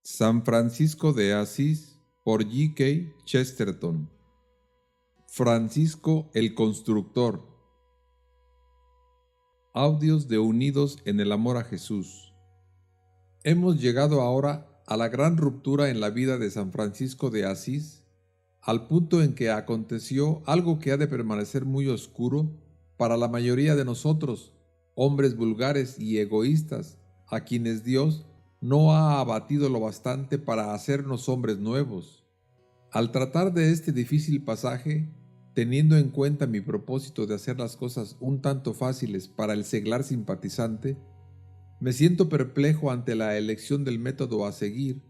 San Francisco de Asís por G. K. Chesterton. Francisco el Constructor. Audios de Unidos en el Amor a Jesús. Hemos llegado ahora a la gran ruptura en la vida de San Francisco de Asís, al punto en que aconteció algo que ha de permanecer muy oscuro para la mayoría de nosotros, hombres vulgares y egoístas, a quienes Dios no ha abatido lo bastante para hacernos hombres nuevos. Al tratar de este difícil pasaje, teniendo en cuenta mi propósito de hacer las cosas un tanto fáciles para el seglar simpatizante, me siento perplejo ante la elección del método a seguir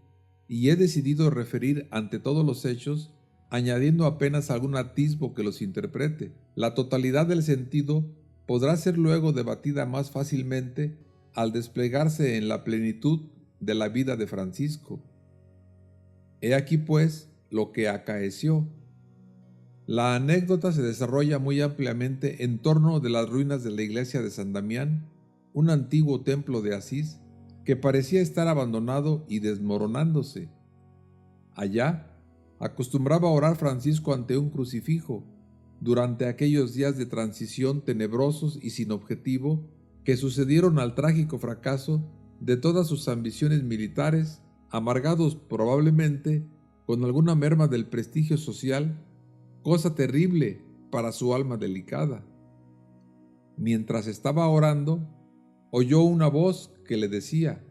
y he decidido referir ante todos los hechos, añadiendo apenas algún atisbo que los interprete. La totalidad del sentido podrá ser luego debatida más fácilmente al desplegarse en la plenitud de la vida de Francisco. He aquí, pues, lo que acaeció. La anécdota se desarrolla muy ampliamente en torno de las ruinas de la iglesia de San Damián, un antiguo templo de Asís que parecía estar abandonado y desmoronándose. Allá acostumbraba a orar Francisco ante un crucifijo durante aquellos días de transición tenebrosos y sin objetivo que sucedieron al trágico fracaso de todas sus ambiciones militares, amargados probablemente con alguna merma del prestigio social, cosa terrible para su alma delicada. Mientras estaba orando, oyó una voz que le decía: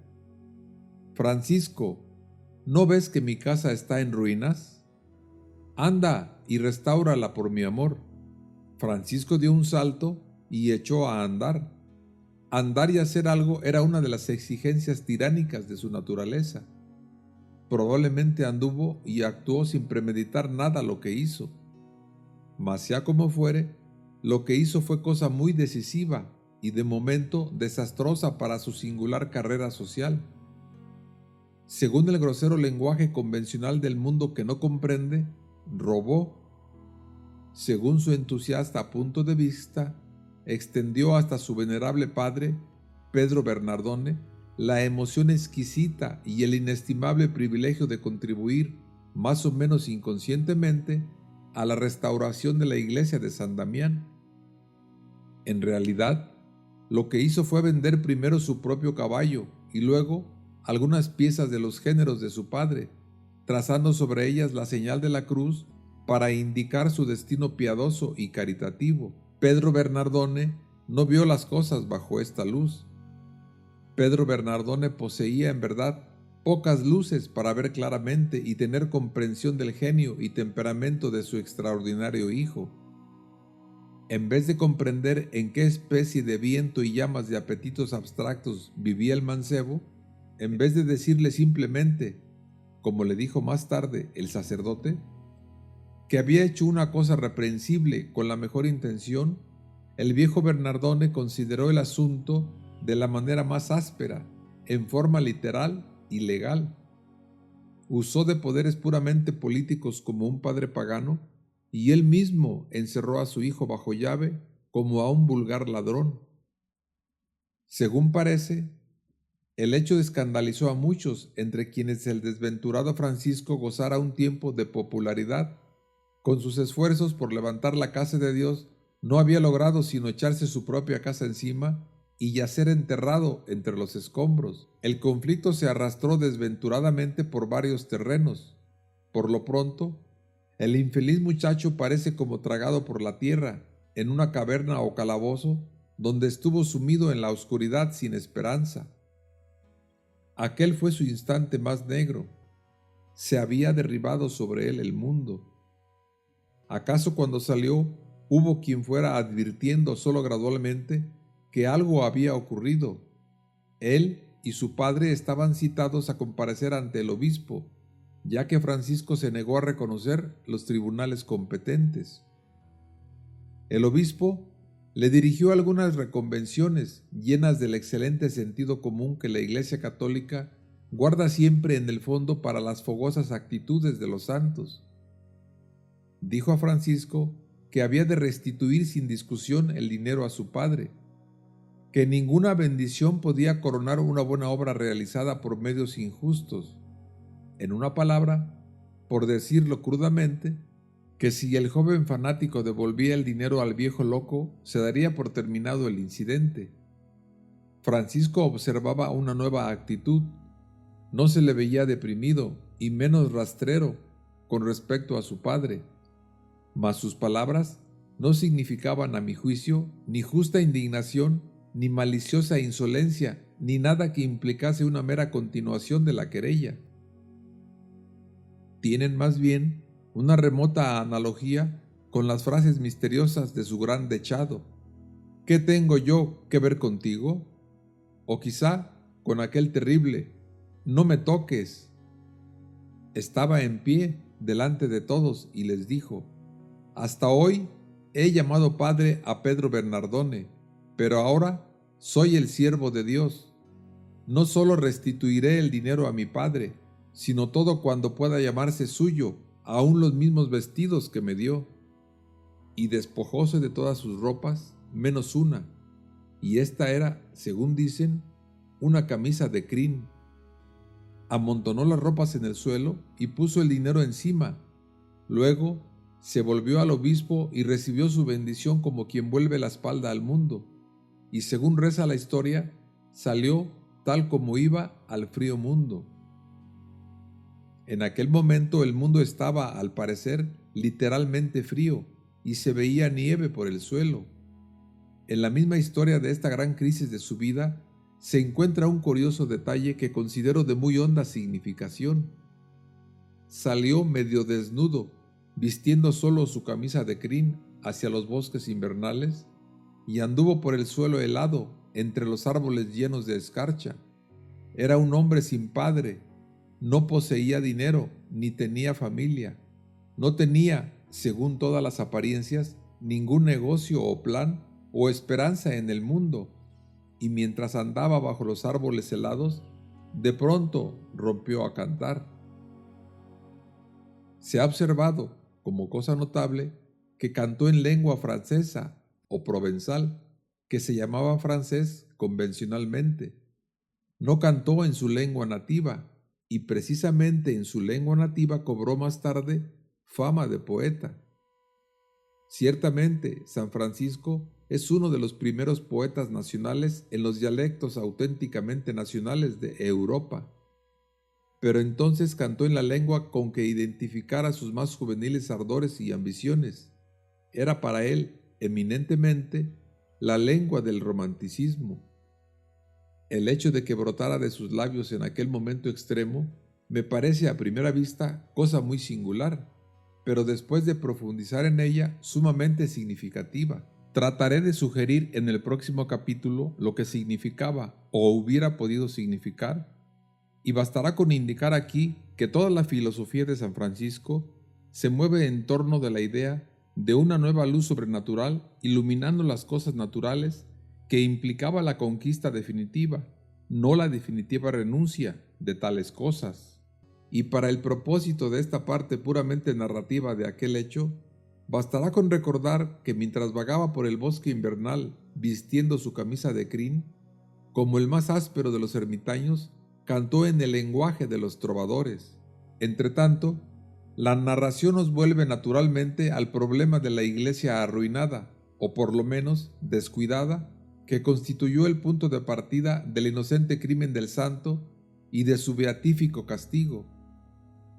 «Francisco, ¿no ves que mi casa está en ruinas? Anda y restáurala por mi amor». Francisco dio un salto y echó a andar. Andar y hacer algo era una de las exigencias tiránicas de su naturaleza. Probablemente anduvo y actuó sin premeditar nada lo que hizo. Mas sea como fuere, lo que hizo fue cosa muy decisiva y de momento desastrosa para su singular carrera social. Según el grosero lenguaje convencional del mundo que no comprende, robó. Según su entusiasta punto de vista, extendió hasta su venerable padre, Pedro Bernardone, la emoción exquisita y el inestimable privilegio de contribuir, más o menos inconscientemente, a la restauración de la iglesia de San Damián. En realidad, lo que hizo fue vender primero su propio caballo y luego algunas piezas de los géneros de su padre, trazando sobre ellas la señal de la cruz para indicar su destino piadoso y caritativo. Pedro Bernardone no vio las cosas bajo esta luz. Pedro Bernardone poseía en verdad pocas luces para ver claramente y tener comprensión del genio y temperamento de su extraordinario hijo. En vez de comprender en qué especie de viento y llamas de apetitos abstractos vivía el mancebo, en vez de decirle simplemente, como le dijo más tarde el sacerdote, que había hecho una cosa reprensible con la mejor intención, el viejo Bernardone consideró el asunto de la manera más áspera, en forma literal y legal. Usó de poderes puramente políticos como un padre pagano, y él mismo encerró a su hijo bajo llave como a un vulgar ladrón. Según parece, el hecho escandalizó a muchos, entre quienes el desventurado Francisco gozara un tiempo de popularidad. Con sus esfuerzos por levantar la casa de Dios, no había logrado sino echarse su propia casa encima y yacer enterrado entre los escombros. El conflicto se arrastró desventuradamente por varios terrenos. Por lo pronto, el infeliz muchacho parece como tragado por la tierra, en una caverna o calabozo, donde estuvo sumido en la oscuridad sin esperanza. Aquel fue su instante más negro. Se había derribado sobre él el mundo. ¿Acaso cuando salió hubo quien fuera advirtiendo solo gradualmente que algo había ocurrido? Él y su padre estaban citados a comparecer ante el obispo, ya que Francisco se negó a reconocer los tribunales competentes. El obispo le dirigió algunas reconvenciones llenas del excelente sentido común que la Iglesia Católica guarda siempre en el fondo para las fogosas actitudes de los santos. Dijo a Francisco que había de restituir sin discusión el dinero a su padre, que ninguna bendición podía coronar una buena obra realizada por medios injustos, En una palabra, por decirlo crudamente, que si el joven fanático devolvía el dinero al viejo loco, se daría por terminado el incidente. Francisco observaba una nueva actitud. No se le veía deprimido y menos rastrero con respecto a su padre, mas sus palabras no significaban, a mi juicio, ni justa indignación, ni maliciosa insolencia, ni nada que implicase una mera continuación de la querella. Tienen más bien una remota analogía con las frases misteriosas de su gran dechado. ¿Qué tengo yo que ver contigo? O quizá con aquel terrible, no me toques. Estaba en pie delante de todos y les dijo: hasta hoy he llamado padre a Pedro Bernardone, pero ahora soy el siervo de Dios. No solo restituiré el dinero a mi padre, sino todo cuando pueda llamarse suyo, aun los mismos vestidos que me dio. Y despojóse de todas sus ropas, menos una, y esta era, según dicen, una camisa de crin. Amontonó las ropas en el suelo y puso el dinero encima. Luego se volvió al obispo y recibió su bendición como quien vuelve la espalda al mundo, y según reza la historia, salió tal como iba al frío mundo. En aquel momento el mundo estaba, al parecer, literalmente frío, y se veía nieve por el suelo. En la misma historia de esta gran crisis de su vida, se encuentra un curioso detalle que considero de muy honda significación. Salió medio desnudo, vistiendo solo su camisa de crin hacia los bosques invernales, y anduvo por el suelo helado, entre los árboles llenos de escarcha. Era un hombre sin padre, no poseía dinero, ni tenía familia. No tenía, según todas las apariencias, ningún negocio o plan o esperanza en el mundo, y mientras andaba bajo los árboles helados, de pronto rompió a cantar. Se ha observado, como cosa notable, que cantó en lengua francesa o provenzal, que se llamaba francés convencionalmente. No cantó en su lengua nativa, y precisamente en su lengua nativa cobró más tarde fama de poeta. Ciertamente, San Francisco es uno de los primeros poetas nacionales en los dialectos auténticamente nacionales de Europa, pero entonces cantó en la lengua con que identificara sus más juveniles ardores y ambiciones. Era para él, eminentemente, la lengua del romanticismo. El hecho de que brotara de sus labios en aquel momento extremo me parece a primera vista cosa muy singular, pero después de profundizar en ella, sumamente significativa. Trataré de sugerir en el próximo capítulo lo que significaba o hubiera podido significar, y bastará con indicar aquí que toda la filosofía de San Francisco se mueve en torno de la idea de una nueva luz sobrenatural iluminando las cosas naturales, que implicaba la conquista definitiva, no la definitiva renuncia de tales cosas. Y para el propósito de esta parte puramente narrativa de aquel hecho, bastará con recordar que mientras vagaba por el bosque invernal vistiendo su camisa de crin, como el más áspero de los ermitaños, cantó en el lenguaje de los trovadores. Entretanto, la narración nos vuelve naturalmente al problema de la iglesia arruinada, o por lo menos descuidada, que constituyó el punto de partida del inocente crimen del santo y de su beatífico castigo.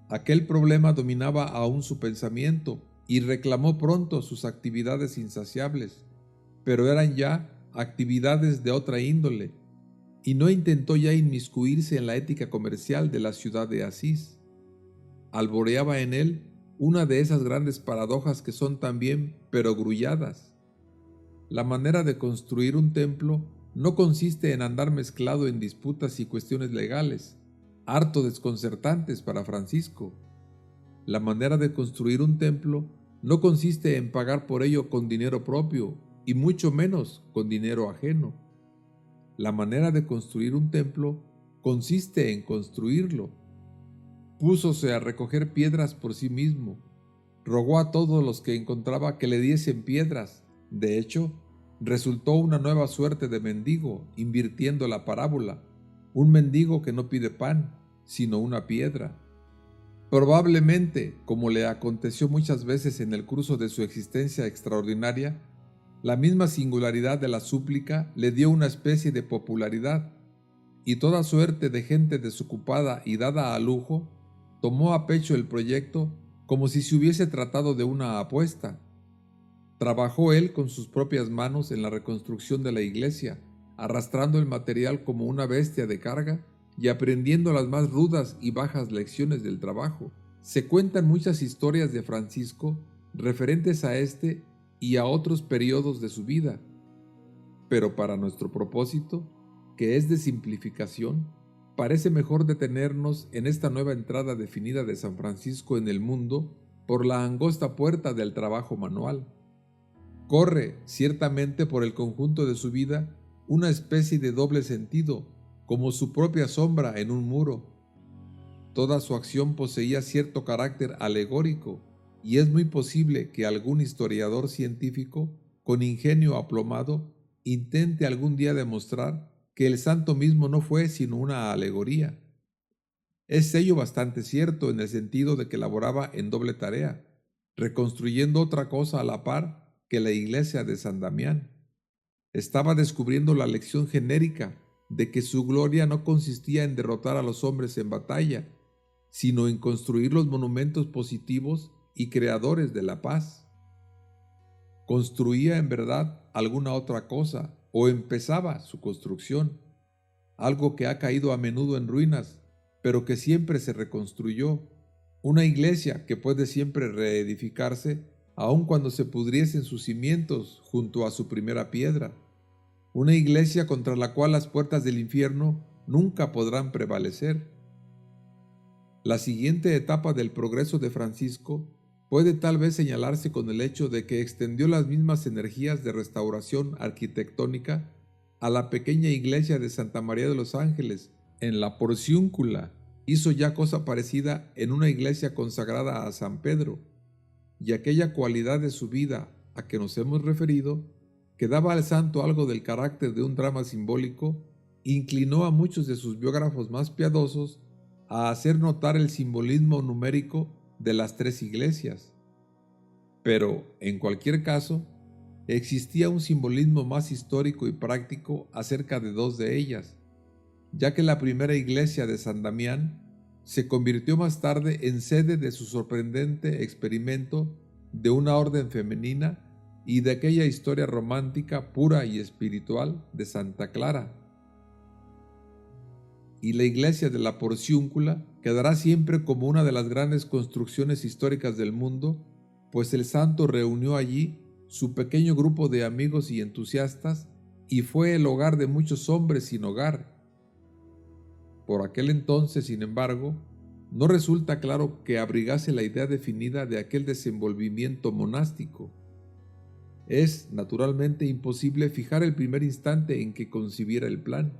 Aquel problema dominaba aún su pensamiento y reclamó pronto sus actividades insaciables, pero eran ya actividades de otra índole, y no intentó ya inmiscuirse en la ética comercial de la ciudad de Asís. Alboreaba en él una de esas grandes paradojas que son también perogrulladas. La manera de construir un templo no consiste en andar mezclado en disputas y cuestiones legales, harto desconcertantes para Francisco. La manera de construir un templo no consiste en pagar por ello con dinero propio, y mucho menos con dinero ajeno. La manera de construir un templo consiste en construirlo. Púsose a recoger piedras por sí mismo. Rogó a todos los que encontraba que le diesen piedras. De hecho, resultó una nueva suerte de mendigo, invirtiendo la parábola. Un mendigo que no pide pan, sino una piedra. Probablemente, como le aconteció muchas veces en el curso de su existencia extraordinaria, la misma singularidad de la súplica le dio una especie de popularidad, y toda suerte de gente desocupada y dada a lujo tomó a pecho el proyecto como si se hubiese tratado de una apuesta. Trabajó él con sus propias manos en la reconstrucción de la iglesia, arrastrando el material como una bestia de carga y aprendiendo las más rudas y bajas lecciones del trabajo. Se cuentan muchas historias de Francisco referentes a este y a otros periodos de su vida, pero para nuestro propósito, que es de simplificación, parece mejor detenernos en esta nueva entrada definida de San Francisco en el mundo por la angosta puerta del trabajo manual. Corre, ciertamente, por el conjunto de su vida una especie de doble sentido, como su propia sombra en un muro. Toda su acción poseía cierto carácter alegórico, y es muy posible que algún historiador científico, con ingenio aplomado, intente algún día demostrar que el santo mismo no fue sino una alegoría. Es ello bastante cierto en el sentido de que laboraba en doble tarea, reconstruyendo otra cosa a la par que la iglesia de San Damián. Estaba descubriendo la lección genérica de que su gloria no consistía en derrotar a los hombres en batalla, sino en construir los monumentos positivos y creadores de la paz. ¿Construía en verdad alguna otra cosa o empezaba su construcción? Algo que ha caído a menudo en ruinas, pero que siempre se reconstruyó. Una iglesia que puede siempre reedificarse, aun cuando se pudriesen sus cimientos junto a su primera piedra. Una iglesia contra la cual las puertas del infierno nunca podrán prevalecer. La siguiente etapa del progreso de Francisco puede tal vez señalarse con el hecho de que extendió las mismas energías de restauración arquitectónica a la pequeña iglesia de Santa María de los Ángeles, en la Porciúncula. Hizo ya cosa parecida en una iglesia consagrada a San Pedro, y aquella cualidad de su vida a que nos hemos referido, que daba al santo algo del carácter de un drama simbólico, inclinó a muchos de sus biógrafos más piadosos a hacer notar el simbolismo numérico de las tres iglesias. Pero, en cualquier caso, existía un simbolismo más histórico y práctico acerca de dos de ellas, ya que la primera iglesia de San Damián se convirtió más tarde en sede de su sorprendente experimento de una orden femenina y de aquella historia romántica pura y espiritual de Santa Clara. Y la iglesia de la Porciúncula quedará siempre como una de las grandes construcciones históricas del mundo, pues el santo reunió allí su pequeño grupo de amigos y entusiastas y fue el hogar de muchos hombres sin hogar. Por aquel entonces, sin embargo, no resulta claro que abrigase la idea definida de aquel desenvolvimiento monástico. Es, naturalmente, imposible fijar el primer instante en que concibiera el plan,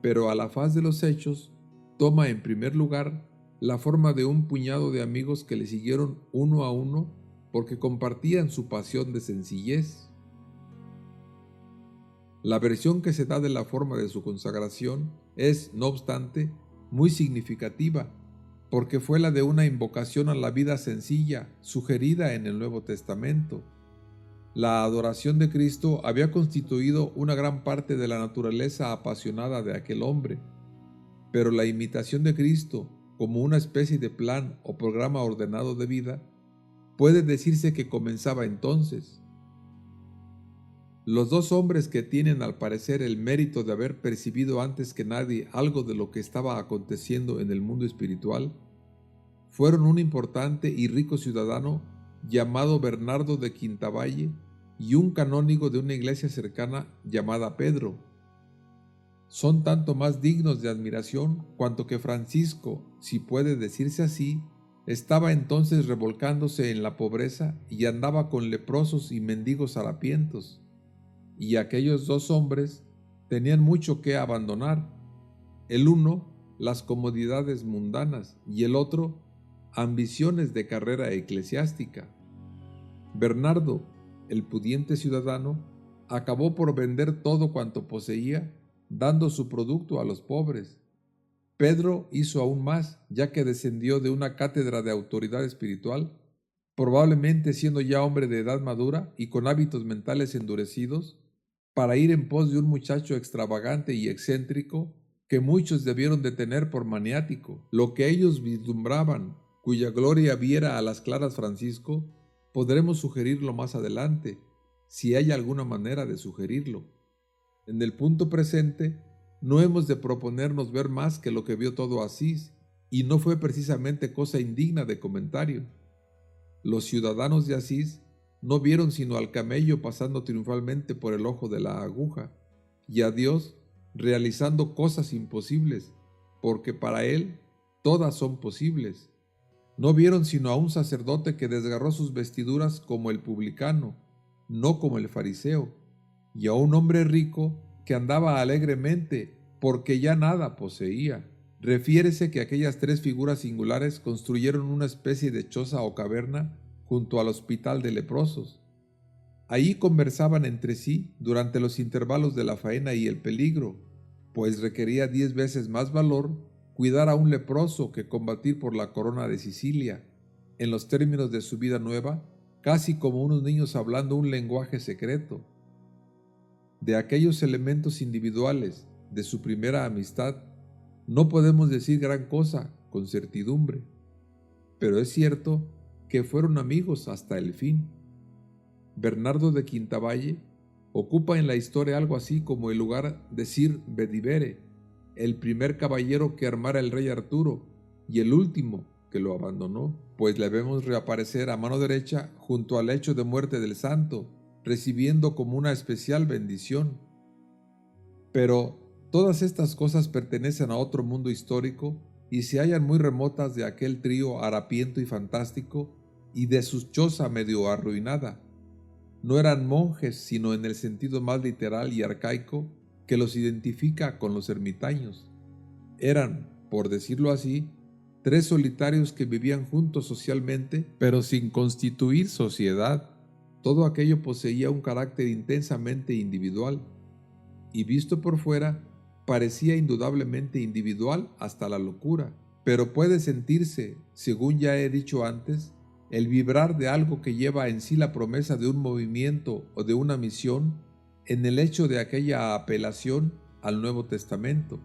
pero a la faz de los hechos toma en primer lugar la forma de un puñado de amigos que le siguieron uno a uno porque compartían su pasión de sencillez. La versión que se da de la forma de su consagración es, no obstante, muy significativa, porque fue la de una invocación a la vida sencilla sugerida en el Nuevo Testamento. La adoración de Cristo había constituido una gran parte de la naturaleza apasionada de aquel hombre, pero la imitación de Cristo, como una especie de plan o programa ordenado de vida, puede decirse que comenzaba entonces. Los dos hombres que tienen al parecer el mérito de haber percibido antes que nadie algo de lo que estaba aconteciendo en el mundo espiritual, fueron un importante y rico ciudadano llamado Bernardo de Quintavalle y un canónigo de una iglesia cercana llamada Pedro. Son tanto más dignos de admiración cuanto que Francisco, si puede decirse así, estaba entonces revolcándose en la pobreza y andaba con leprosos y mendigos harapientos, y aquellos dos hombres tenían mucho que abandonar, el uno las comodidades mundanas y el otro ambiciones de carrera eclesiástica. Bernardo, el pudiente ciudadano, acabó por vender todo cuanto poseía, dando su producto a los pobres, Pedro hizo aún más, ya que descendió de una cátedra de autoridad espiritual, probablemente siendo ya hombre de edad madura y con hábitos mentales endurecidos, para ir en pos de un muchacho extravagante y excéntrico que muchos debieron de tener por maniático. Lo que ellos vislumbraban, cuya gloria viera a las claras Francisco, podremos sugerirlo más adelante, si hay alguna manera de sugerirlo. En el punto presente, no hemos de proponernos ver más que lo que vio todo Asís, y no fue precisamente cosa indigna de comentario. Los ciudadanos de Asís no vieron sino al camello pasando triunfalmente por el ojo de la aguja, y a Dios realizando cosas imposibles, porque para Él todas son posibles. No vieron sino a un sacerdote que desgarró sus vestiduras como el publicano, no como el fariseo, y a un hombre rico que andaba alegremente porque ya nada poseía. Refiérese que aquellas tres figuras singulares construyeron una especie de choza o caverna junto al hospital de leprosos. Allí conversaban entre sí durante los intervalos de la faena y el peligro, pues requería 10 veces más valor cuidar a un leproso que combatir por la corona de Sicilia, en los términos de su vida nueva, casi como unos niños hablando un lenguaje secreto. De aquellos elementos individuales de su primera amistad, no podemos decir gran cosa con certidumbre, pero es cierto que fueron amigos hasta el fin. Bernardo de Quintavalle ocupa en la historia algo así como el lugar de Sir Bedivere, el primer caballero que armara el rey Arturo y el último que lo abandonó, pues le vemos reaparecer a mano derecha junto al lecho de muerte del santo, recibiendo como una especial bendición. Pero todas estas cosas pertenecen a otro mundo histórico y se hallan muy remotas de aquel trío harapiento y fantástico y de su choza medio arruinada. No eran monjes, sino en el sentido más literal y arcaico que los identifica con los ermitaños. Eran, por decirlo así, tres solitarios que vivían juntos socialmente, pero sin constituir sociedad. Todo aquello poseía un carácter intensamente individual, y visto por fuera, parecía indudablemente individual hasta la locura, pero puede sentirse, según ya he dicho antes, el vibrar de algo que lleva en sí la promesa de un movimiento o de una misión en el hecho de aquella apelación al Nuevo Testamento.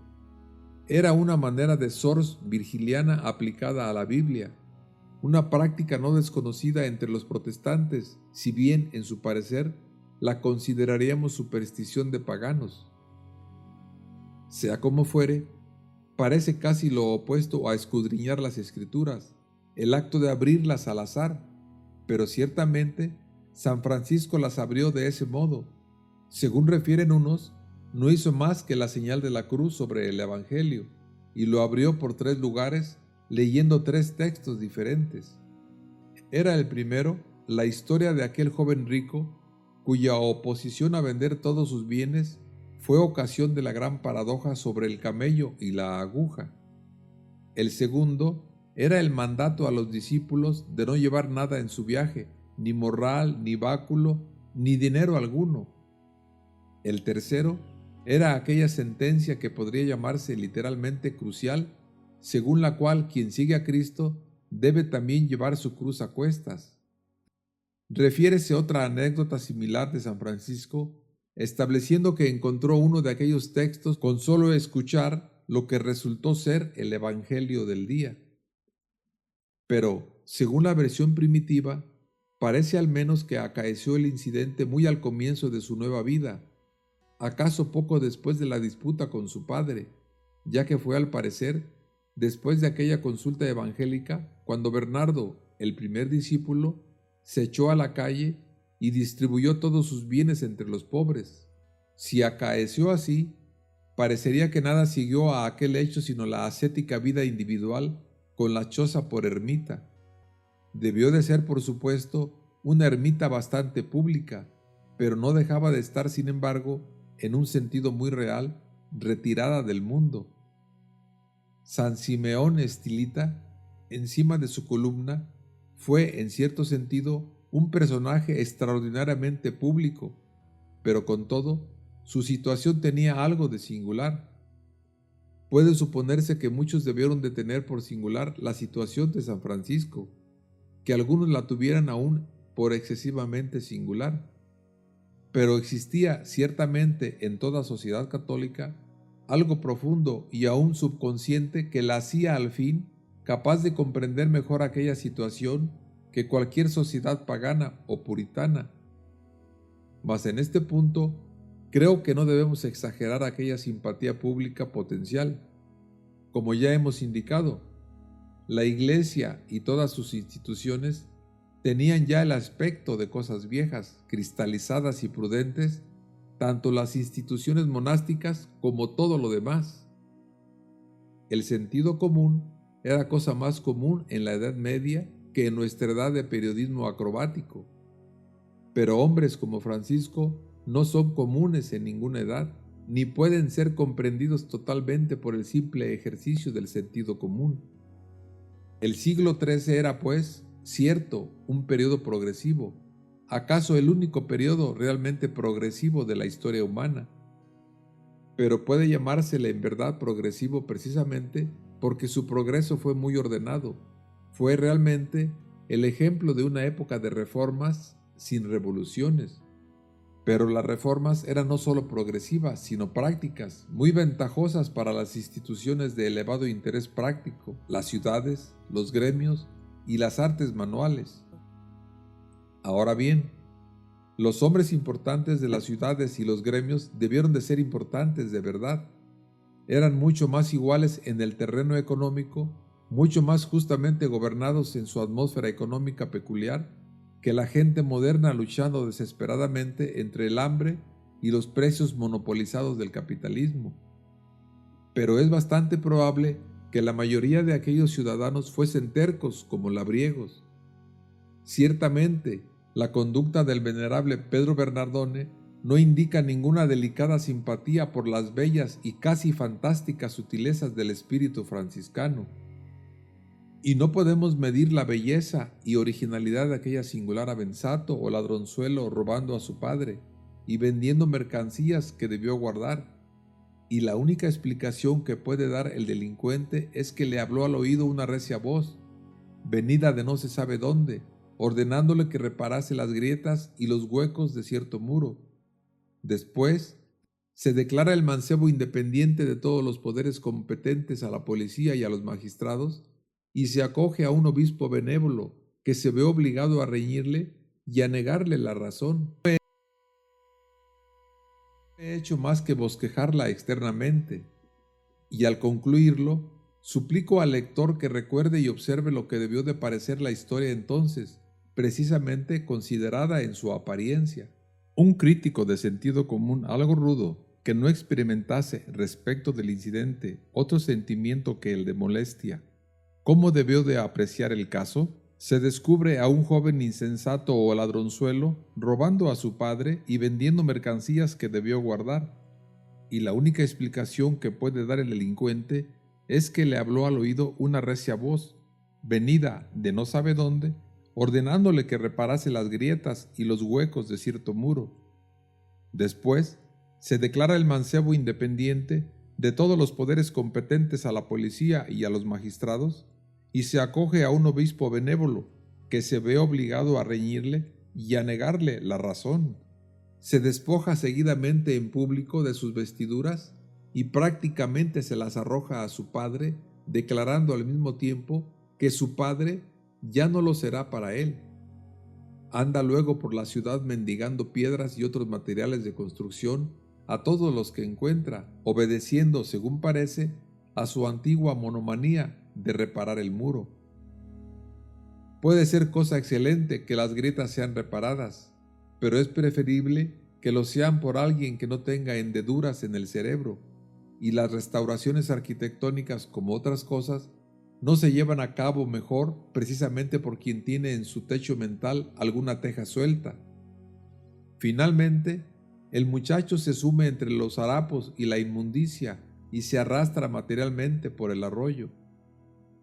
Era una manera de sors virgiliana aplicada a la Biblia, una práctica no desconocida entre los protestantes, si bien, en su parecer, la consideraríamos superstición de paganos. Sea como fuere, parece casi lo opuesto a escudriñar las Escrituras, el acto de abrirlas al azar, pero ciertamente San Francisco las abrió de ese modo. Según refieren unos, no hizo más que la señal de la cruz sobre el Evangelio, y lo abrió por 3 lugares, leyendo 3 textos diferentes. Era el primero la historia de aquel joven rico, cuya oposición a vender todos sus bienes fue ocasión de la gran paradoja sobre el camello y la aguja. El segundo era el mandato a los discípulos de no llevar nada en su viaje, ni morral, ni báculo, ni dinero alguno. El tercero era aquella sentencia que podría llamarse literalmente crucial, según la cual quien sigue a Cristo debe también llevar su cruz a cuestas. Refiérese otra anécdota similar de San Francisco, estableciendo que encontró uno de aquellos textos con solo escuchar lo que resultó ser el Evangelio del día. Pero, según la versión primitiva, parece al menos que acaeció el incidente muy al comienzo de su nueva vida, acaso poco después de la disputa con su padre, ya que fue al parecer después de aquella consulta evangélica cuando Bernardo, el primer discípulo, se echó a la calle y distribuyó todos sus bienes entre los pobres. Si acaeció así, parecería que nada siguió a aquel hecho sino la ascética vida individual con la choza por ermita. Debió de ser, por supuesto, una ermita bastante pública, pero no dejaba de estar, sin embargo, en un sentido muy real, retirada del mundo. San Simeón Estilita, encima de su columna, fue, en cierto sentido, un personaje extraordinariamente público, pero con todo, su situación tenía algo de singular. puede suponerse que muchos debieron de tener por singular la situación de San Francisco, que algunos la tuvieran aún por excesivamente singular. Pero existía ciertamente en toda sociedad católica algo profundo y aún subconsciente que la hacía al fin capaz de comprender mejor aquella situación que cualquier sociedad pagana o puritana. Mas en este punto, creo que no debemos exagerar aquella simpatía pública potencial. Como ya hemos indicado, la Iglesia y todas sus instituciones tenían ya el aspecto de cosas viejas, cristalizadas y prudentes, tanto las instituciones monásticas como todo lo demás. El sentido común era cosa más común en la Edad Media que en nuestra edad de periodismo acrobático. Pero hombres como Francisco no son comunes en ninguna edad, ni pueden ser comprendidos totalmente por el simple ejercicio del sentido común. El siglo XIII era, pues, cierto, un periodo progresivo, acaso el único periodo realmente progresivo de la historia humana, pero puede llamársele en verdad progresivo precisamente porque su progreso fue muy ordenado, fue realmente el ejemplo de una época de reformas sin revoluciones. Pero las reformas eran no solo progresivas, sino prácticas, muy ventajosas para las instituciones de elevado interés práctico, las ciudades, los gremios y las artes manuales. Ahora bien, los hombres importantes de las ciudades y los gremios debieron de ser importantes de verdad. Eran mucho más iguales en el terreno económico, mucho más justamente gobernados en su atmósfera económica peculiar, que la gente moderna luchando desesperadamente entre el hambre y los precios monopolizados del capitalismo. Pero es bastante probable que la mayoría de aquellos ciudadanos fuesen tercos como labriegos. Ciertamente, la conducta del venerable Pedro Bernardone no indica ninguna delicada simpatía por las bellas y casi fantásticas sutilezas del espíritu franciscano. Y no podemos medir la belleza y originalidad de aquella singular avenzato o ladronzuelo robando a su padre y vendiendo mercancías que debió guardar. Y la única explicación que puede dar el delincuente es que le habló al oído una recia voz, venida de no se sabe dónde, ordenándole que reparase las grietas y los huecos de cierto muro. Después, se declara el mancebo independiente de todos los poderes competentes a la policía y a los magistrados, y se acoge a un obispo benévolo que se ve obligado a reñirle y a negarle la razón. No he hecho más que bosquejarla externamente, y al concluirlo, suplico al lector que recuerde y observe lo que debió de parecer la historia entonces, precisamente considerada en su apariencia. Un crítico de sentido común algo rudo, que no experimentase respecto del incidente otro sentimiento que el de molestia, ¿cómo debió de apreciar el caso? Se descubre a un joven insensato o ladronzuelo robando a su padre y vendiendo mercancías que debió guardar, y la única explicación que puede dar el delincuente es que le habló al oído una recia voz, venida de no sabe dónde, ordenándole que reparase las grietas y los huecos de cierto muro. Después, se declara el mancebo independiente de todos los poderes competentes a la policía y a los magistrados, y se acoge a un obispo benévolo que se ve obligado a reñirle y a negarle la razón. Se despoja seguidamente en público de sus vestiduras y prácticamente se las arroja a su padre, declarando al mismo tiempo que su padre ya no lo será para él. Anda luego por la ciudad mendigando piedras y otros materiales de construcción a todos los que encuentra, obedeciendo, según parece, a su antigua monomanía de reparar el muro. Puede ser cosa excelente que las grietas sean reparadas, pero es preferible que lo sean por alguien que no tenga hendeduras en el cerebro, y las restauraciones arquitectónicas, como otras cosas, no se llevan a cabo mejor precisamente por quien tiene en su techo mental alguna teja suelta. Finalmente, el muchacho se sume entre los harapos y la inmundicia y se arrastra materialmente por el arroyo.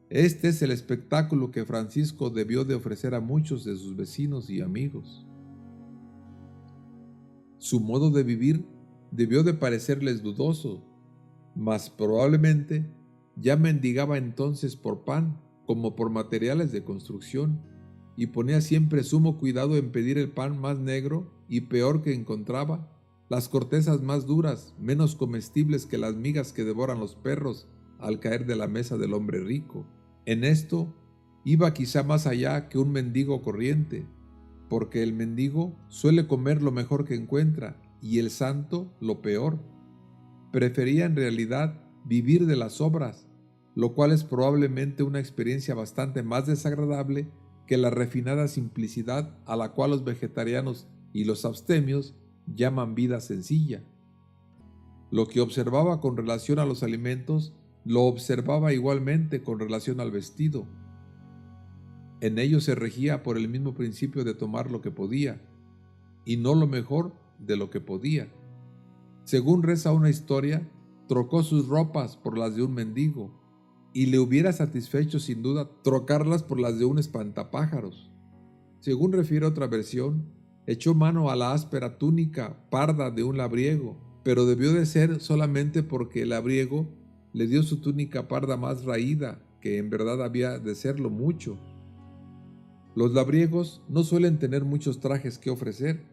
Este es el espectáculo que Francisco debió de ofrecer a muchos de sus vecinos y amigos. Su modo de vivir debió de parecerles dudoso. mas probablemente ya mendigaba entonces por pan como por materiales de construcción, y ponía siempre sumo cuidado en pedir el pan más negro y peor que encontraba, las cortezas más duras, menos comestibles que las migas que devoran los perros al caer de la mesa del hombre rico. En esto iba quizá más allá que un mendigo corriente, porque el mendigo suele comer lo mejor que encuentra y el santo lo peor. Prefería en realidad vivir de las obras, lo cual es probablemente una experiencia bastante más desagradable que la refinada simplicidad a la cual los vegetarianos y los abstemios llaman vida sencilla. Lo que observaba con relación a los alimentos, lo observaba igualmente con relación al vestido. En ello se regía por el mismo principio de tomar lo que podía, y no lo mejor de lo que podía. Según reza una historia, trocó sus ropas por las de un mendigo, y le hubiera satisfecho sin duda trocarlas por las de un espantapájaros. Según refiere otra versión, echó mano a la áspera túnica parda de un labriego, pero debió de ser solamente porque el labriego le dio su túnica parda más raída, que en verdad había de serlo mucho. Los labriegos no suelen tener muchos trajes que ofrecer,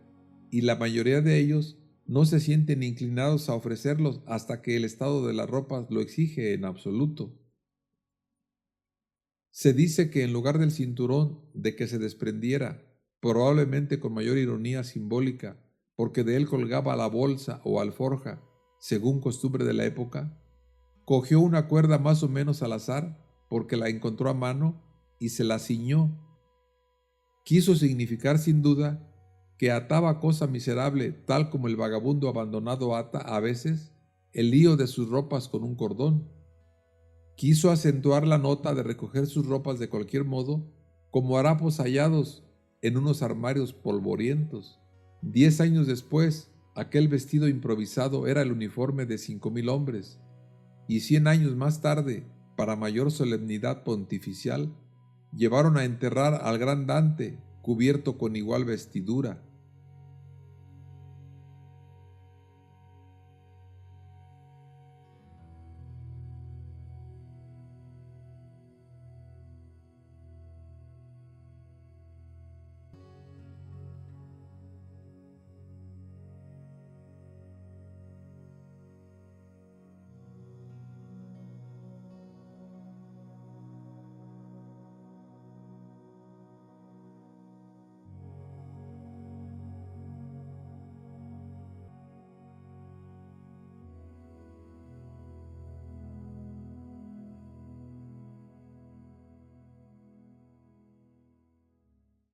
y la mayoría de ellos no se sienten inclinados a ofrecerlos hasta que el estado de las ropas lo exige en absoluto. Se dice que en lugar del cinturón de que se desprendiera, probablemente con mayor ironía simbólica, porque de él colgaba la bolsa o alforja, según costumbre de la época, cogió una cuerda más o menos al azar, porque la encontró a mano, y se la ciñó. Quiso significar sin duda que ataba cosa miserable, tal como el vagabundo abandonado ata a veces el lío de sus ropas con un cordón. Quiso acentuar la nota de recoger sus ropas de cualquier modo, como harapos hallados en unos armarios polvorientos. 10 años después, aquel vestido improvisado era el uniforme de 5,000 hombres, y 100 años más tarde, para mayor solemnidad pontificial, llevaron a enterrar al gran Dante cubierto con igual vestidura.